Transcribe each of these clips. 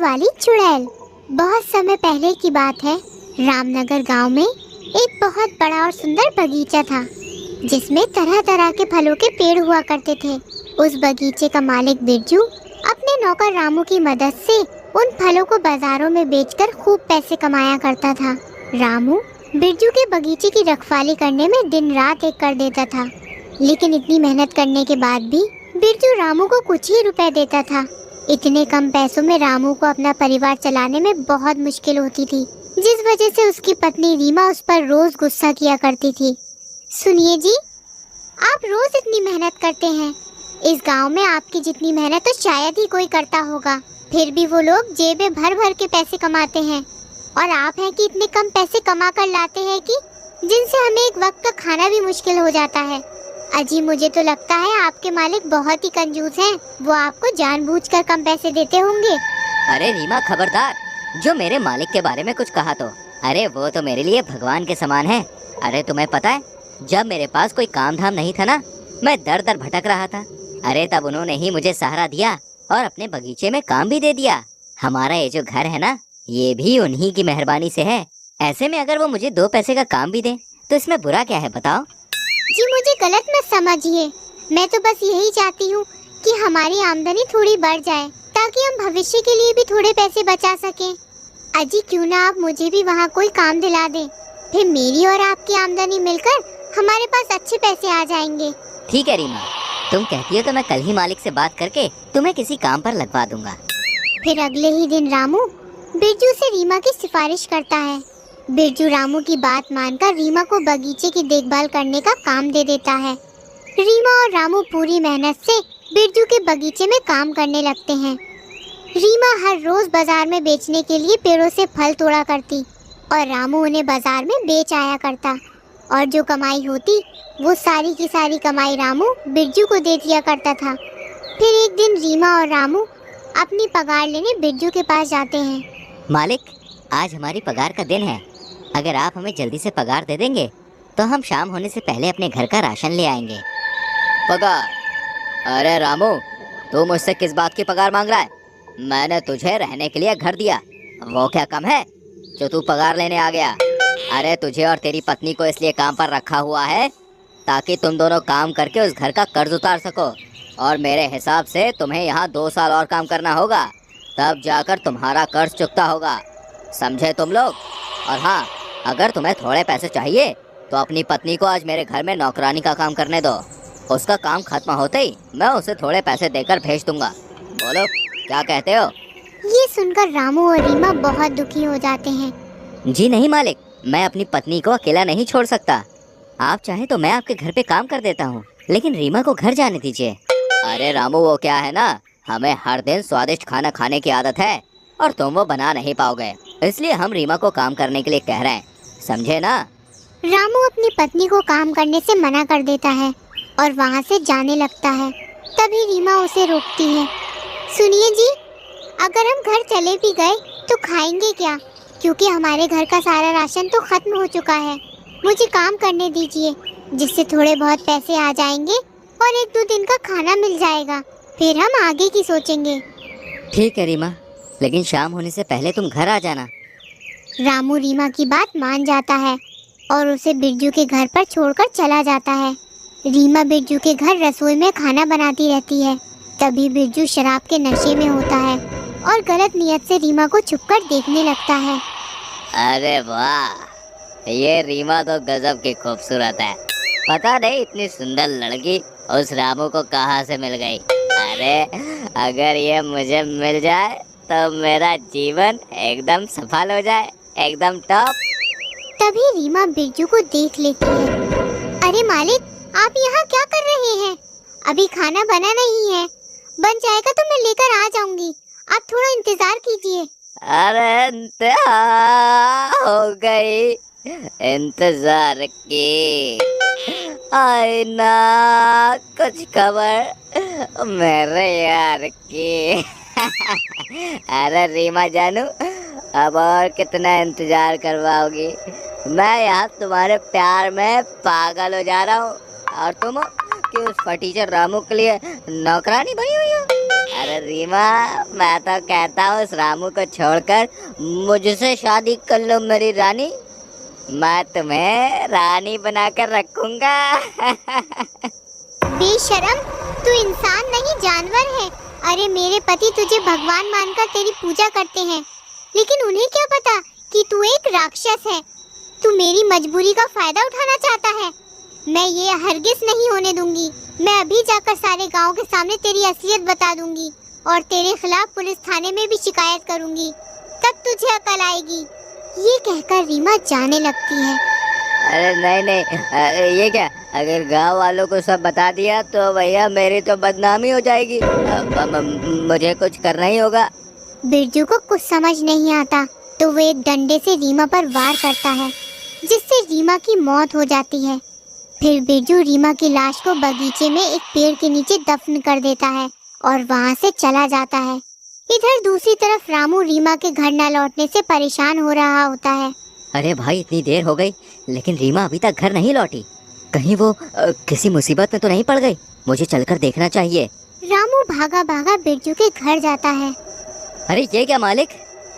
वाली चुड़ैल। बहुत समय पहले की बात है। रामनगर गांव में एक बहुत बड़ा और सुंदर बगीचा था, जिसमें तरह तरह के फलों के पेड़ हुआ करते थे। उस बगीचे का मालिक बिरजू अपने नौकर रामू की मदद से उन फलों को बाजारों में बेचकर खूब पैसे कमाया करता था। रामू बिरजू के बगीचे की रखवाली करने में दिन रात एक कर देता था, लेकिन इतनी मेहनत करने के बाद भी बिरजू रामू को कुछ ही रुपए देता था। इतने कम पैसों में रामू को अपना परिवार चलाने में बहुत मुश्किल होती थी, जिस वजह से उसकी पत्नी रीमा उस पर रोज गुस्सा किया करती थी। सुनिए जी, आप रोज इतनी मेहनत करते हैं, इस गांव में आपकी जितनी मेहनत तो शायद ही कोई करता होगा, फिर भी वो लोग जेबें भर भर के पैसे कमाते हैं, और आप हैं कि इतने कम पैसे कमा कर लाते हैं कि जिनसे हमें एक वक्त का खाना भी मुश्किल हो जाता है। अजी, मुझे तो लगता है आपके मालिक बहुत ही कंजूस हैं, वो आपको जानबूझकर कम पैसे देते होंगे। अरे रीमा, खबरदार, जो मेरे मालिक के बारे में कुछ कहा तो। अरे वो तो मेरे लिए भगवान के समान है। अरे तुम्हें पता है, जब मेरे पास कोई काम धाम नहीं था ना, मैं दर दर भटक रहा था, अरे तब उन्होंने ही मुझे सहारा दिया और अपने बगीचे में काम भी दे दिया। हमारा ये जो घर है ना, ये भी उन्हीं की मेहरबानी से है। ऐसे में अगर वो मुझे 2 पैसे का काम भी दे तो इसमें बुरा क्या है, बताओ। जी, मुझे गलत मत समझिए, मैं तो बस यही चाहती हूँ कि हमारी आमदनी थोड़ी बढ़ जाए, ताकि हम भविष्य के लिए भी थोड़े पैसे बचा सकें। अजी, क्यों ना आप मुझे भी वहाँ कोई काम दिला दें, फिर मेरी और आपकी आमदनी मिलकर हमारे पास अच्छे पैसे आ जाएंगे। ठीक है रीमा, तुम कहती हो तो मैं कल ही मालिक से बात करके तुम्हें किसी काम पर लगवा दूंगा। फिर अगले ही दिन रामू बिरजू से रीमा की सिफारिश करता है। बिरजू रामू की बात मानकर रीमा को बगीचे की देखभाल करने का काम दे देता है। रीमा और रामू पूरी मेहनत से बिरजू के बगीचे में काम करने लगते हैं। रीमा हर रोज बाजार में बेचने के लिए पेड़ों से फल तोड़ा करती और रामू उन्हें बाजार में बेच आया करता, और जो कमाई होती वो सारी की सारी कमाई रामू बिरजू को दे दिया करता था। फिर एक दिन रीमा और रामू अपनी पगार लेने बिरजू के पास जाते हैं। मालिक, आज हमारी पगार का दिन है, अगर आप हमें जल्दी से पगार दे देंगे तो हम शाम होने से पहले अपने घर का राशन ले आएंगे। पगार? अरे रामू, तू मुझसे किस बात की पगार मांग रहा है? मैंने तुझे रहने के लिए घर दिया, वो क्या कम है जो तू पगार लेने आ गया? अरे तुझे और तेरी पत्नी को इसलिए काम पर रखा हुआ है ताकि तुम दोनों काम करके उस घर का कर्ज उतार सको, और मेरे हिसाब से तुम्हें यहाँ 2 साल और काम करना होगा, तब जाकर तुम्हारा कर्ज चुकता होगा, समझे तुम लोग? और हाँ, अगर तुम्हें थोड़े पैसे चाहिए तो अपनी पत्नी को आज मेरे घर में नौकरानी का काम करने दो, उसका काम खत्म होते ही मैं उसे थोड़े पैसे देकर भेज दूंगा। बोलो, क्या कहते हो? ये सुनकर रामू और रीमा बहुत दुखी हो जाते हैं। जी नहीं मालिक, मैं अपनी पत्नी को अकेला नहीं छोड़ सकता, आप चाहे तो मैं आपके घर पे काम कर देता हूँ, लेकिन रीमा को घर जाने दीजिए। अरे रामू, वो क्या है ना, हमें हर दिन स्वादिष्ट खाना खाने की आदत है और तुम वो बना नहीं पाओगे, इसलिए हम रीमा को काम करने के लिए कह रहे हैं, समझे ना? रामू अपनी पत्नी को काम करने से मना कर देता है और वहाँ से जाने लगता है। तभी रीमा उसे रोकती है। सुनिए जी, अगर हम घर चले भी गए तो खाएंगे क्या, क्योंकि हमारे घर का सारा राशन तो खत्म हो चुका है। मुझे काम करने दीजिए, जिससे थोड़े बहुत पैसे आ जाएंगे और 1-2 दिन का खाना मिल जाएगा, फिर हम आगे की सोचेंगे। ठीक है रीमा, लेकिन शाम होने से पहले तुम घर आ जाना। रामू रीमा की बात मान जाता है और उसे बिरजू के घर पर छोड़कर चला जाता है। रीमा बिरजू के घर रसोई में खाना बनाती रहती है। तभी बिरजू शराब के नशे में होता है और गलत नियत से रीमा को छुपकर देखने लगता है। अरे वाह, ये रीमा तो गजब की खूबसूरत है, पता नहीं इतनी सुंदर लड़की उस रामू को कहाँ से मिल गई। अरे अगर ये मुझे मिल जाए तो मेरा जीवन एकदम सफल हो जाए, एकदम टॉप। तभी रीमा बिरजू को देख लेती है। अरे मालिक, आप यहाँ क्या कर रहे हैं? अभी खाना बना नहीं है, बन जाएगा तो मैं लेकर आ जाऊंगी, आप थोड़ा इंतजार कीजिए। अरे इंतजार हो गई, इंतजार की। आई ना कुछ खबर मेरे यार की। अरे रीमा जानू, अब और कितना इंतजार करवाओगी? मैं यहाँ तुम्हारे प्यार में पागल हो जा रहा हूँ, और तुम कि उस फटीचर रामू के लिए नौकरानी बनी हुई हो। अरे रीमा, मैं तो कहता हूँ उस रामू को छोड़कर मुझसे शादी कर लो मेरी रानी। मैं तुम्हें रानी बनाकर रखूंगा। बेशरम, तू इंसान नहीं जानवर है। अरे मेरे पति तुझे भगवान मानकर तेरी पूजा करते हैं, लेकिन उन्हें क्या पता कि तू एक राक्षस है। तू मेरी मजबूरी का फायदा उठाना चाहता है। मैं ये हरगिज नहीं होने दूंगी। मैं अभी जाकर सारे गांव के सामने तेरी असलियत बता दूंगी और तेरे खिलाफ पुलिस थाने में भी शिकायत करूंगी। तब तुझे अकल आएगी। ये कहकर रीमा जाने लगती है। अरे नहीं नहीं, ये क्या? अगर गांव वालों को सब बता दिया तो भैया मेरी तो बदनामी हो जाएगी। मुझे कुछ करना ही होगा। बिरजू को कुछ समझ नहीं आता तो वो एक डंडे से रीमा पर वार करता है, जिससे रीमा की मौत हो जाती है। फिर बिरजू रीमा की लाश को बगीचे में एक पेड़ के नीचे दफन कर देता है और वहाँ से चला जाता है। इधर दूसरी तरफ रामू रीमा के घर न लौटने से परेशान हो रहा होता है। अरे भाई, इतनी देर हो गई लेकिन रीमा अभी तक घर नहीं लौटी। कहीं वो किसी मुसीबत में तो नहीं पड़ गई? मुझे चलकर देखना चाहिए। रामू भागा भागा बिरजू के घर जाता है। अरे ये क्या मालिक,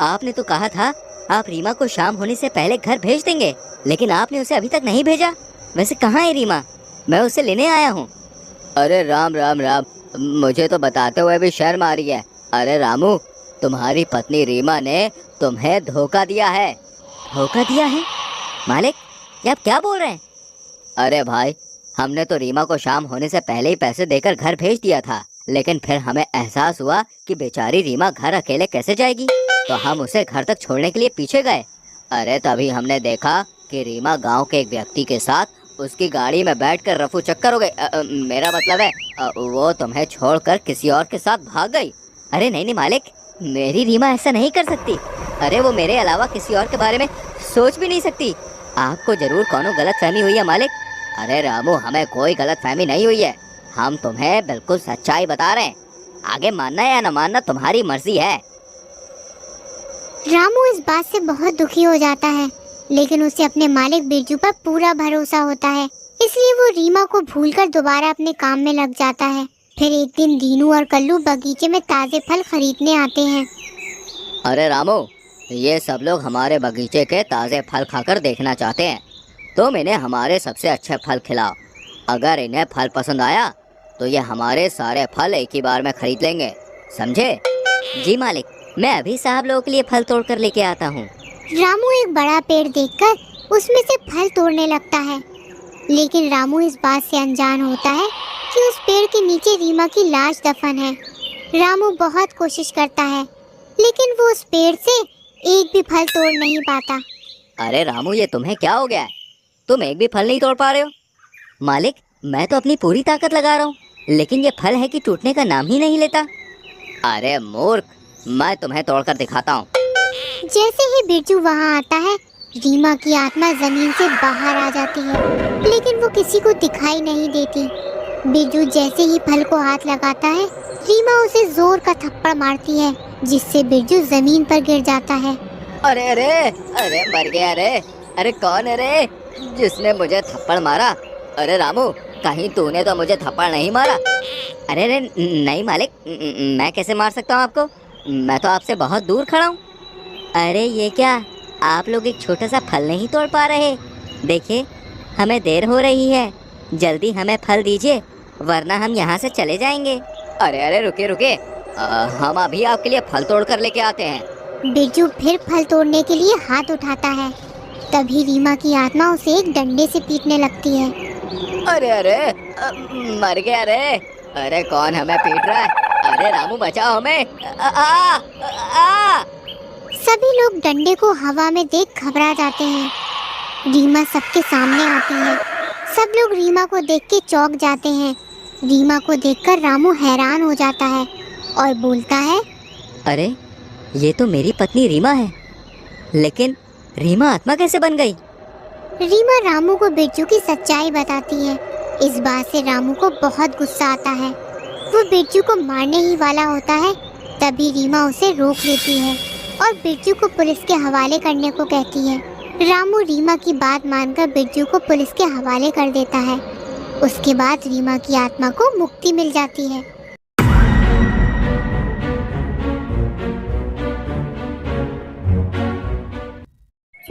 आपने तो कहा था आप रीमा को शाम होने से पहले घर भेज देंगे, लेकिन आपने उसे अभी तक नहीं भेजा। वैसे कहाँ है रीमा? मैं उसे लेने आया हूँ। अरे राम राम राम, मुझे तो बताते हुए भी शर्म आ रही है। अरे रामू, तुम्हारी पत्नी रीमा ने तुम्हें धोखा दिया है। धोखा दिया है? मालिक, ये आप क्या बोल रहे हैं? अरे भाई, हमने तो रीमा को शाम होने से पहले ही पैसे देकर घर भेज दिया था, लेकिन फिर हमें एहसास हुआ कि बेचारी रीमा घर अकेले कैसे जाएगी, तो हम उसे घर तक छोड़ने के लिए पीछे गए। अरे तभी हमने देखा कि रीमा गांव के एक व्यक्ति के साथ उसकी गाड़ी में बैठकर रफू चक्कर हो गई। मेरा मतलब है वो तुम्हें छोड़कर किसी और के साथ भाग गई। अरे नहीं नहीं मालिक, मेरी रीमा ऐसा नहीं कर सकती। अरे वो मेरे अलावा किसी और के बारे में सोच भी नहीं सकती। आपको जरूर कोनो गलत फहमी हुई है मालिक। अरे रामू, हमें कोई गलत फहमी नहीं हुई है। हम तुम्हें बिल्कुल सच्चाई बता रहे हैं। आगे मानना या न मानना तुम्हारी मर्जी है। रामू इस बात से बहुत दुखी हो जाता है, लेकिन उसे अपने मालिक बिरजू पर पूरा भरोसा होता है, इसलिए वो रीमा को भूलकर दोबारा अपने काम में लग जाता है। फिर एक दिन दीनू और कल्लू बगीचे में ताजे फल खरीदने आते हैं। अरे रामू, ये सब लोग हमारे बगीचे के ताज़े फल खाकर देखना चाहते हैं। तुम इन्हें हमारे सबसे अच्छे फल खिलाओ। अगर इन्हें फल पसंद आया तो ये हमारे सारे फल एक ही बार में खरीद लेंगे, समझे? जी मालिक, मैं अभी साहब लोगों के लिए फल तोड़ कर लेके आता हूँ। रामू एक बड़ा पेड़ देखकर उसमें से फल तोड़ने लगता है, लेकिन रामू इस बात से अनजान होता है कि उस पेड़ के नीचे रीमा की लाश दफन है। रामू बहुत कोशिश करता है, लेकिन वो उस पेड़ से एक भी फल तोड़ नहीं पाता। अरे रामू, ये तुम्हें क्या हो गया है? तुम एक भी फल नहीं तोड़ पा रहे हो? मालिक, मैं तो अपनी पूरी ताकत लगा रहा हूँ, लेकिन ये फल है कि टूटने का नाम ही नहीं लेता। अरे मूर्ख, मैं तुम्हें तोड़कर दिखाता हूँ। जैसे ही बिरजू वहाँ आता है, रीमा की आत्मा जमीन से बाहर आ जाती है, लेकिन वो किसी को दिखाई नहीं देती। बिरजू जैसे ही फल को हाथ लगाता है, रीमा उसे जोर का थप्पड़ मारती है, जिससे बिरजू जमीन पर गिर जाता है। अरे अरे अरे, मर गया रे। अरे कौन है रे जिसने मुझे थप्पड़ मारा? अरे रामू, कहीं तूने तो मुझे थप्पड़ नहीं मारा? अरे अरे नहीं मालिक, मैं कैसे मार सकता हूँ आपको? मैं तो आपसे बहुत दूर खड़ा हूँ। अरे ये क्या, आप लोग एक छोटा सा फल नहीं तोड़ पा रहे? देखिए, हमें देर हो रही है, जल्दी हमें फल दीजिए वरना हम यहाँ से चले जाएंगे। अरे अरे रुके रुके, हम अभी आपके लिए फल तोड़ कर लेके आते हैं। बिरजू फिर फल तोड़ने के लिए हाथ उठाता है, तभी रीमा की आत्मा उसे एक डंडे से पीटने लगती है। अरे अरे, मर गया रे। अरे कौन हमें पीट रहा है? अरे रामू, बचाओ हमें। सभी लोग डंडे को हवा में देख घबरा जाते हैं। रीमा सबके सामने आती है। सब लोग रीमा को देख के चौंक जाते हैं। रीमा को देखकर रामू हैरान हो जाता है और बोलता है, अरे ये तो मेरी पत्नी रीमा है, लेकिन रीमा आत्मा कैसे बन गई? रीमा रामू को बिरजू की सच्चाई बताती है। इस बात से रामू को बहुत गुस्सा आता है। वो बिरजू को मारने ही वाला होता है, तभी रीमा उसे रोक लेती है और बिरजू को पुलिस के हवाले करने को कहती है। रामू रीमा की बात मानकर बिरजू को पुलिस के हवाले कर देता है। उसके बाद रीमा की आत्मा को मुक्ति मिल जाती है।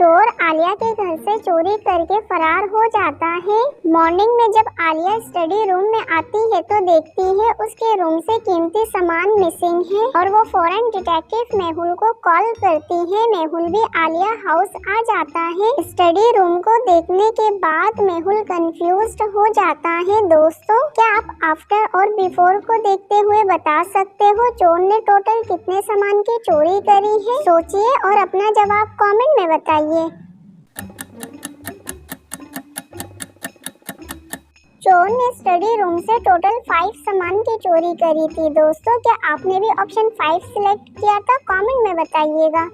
चोर आलिया के घर से चोरी करके फरार हो जाता है। मॉर्निंग में जब आलिया स्टडी रूम में आती है तो देखती है उसके रूम से कीमती सामान मिसिंग है और वो फौरन डिटेक्टिव मेहुल को कॉल करती है। मेहुल भी आलिया हाउस आ जाता है। स्टडी रूम को देखने के बाद मेहुल कंफ्यूज्ड हो जाता है। दोस्तों, क्या आप आफ्टर और बिफोर को देखते हुए बता सकते हो चोर ने टोटल कितने सामान की चोरी करी है? सोचिए और अपना जवाब कमेंट में बताइए। चोर ने स्टडी रूम से टोटल 5 सामान की चोरी करी थी। दोस्तों, क्या आपने भी ऑप्शन 5 सिलेक्ट किया था? कमेंट में बताइएगा।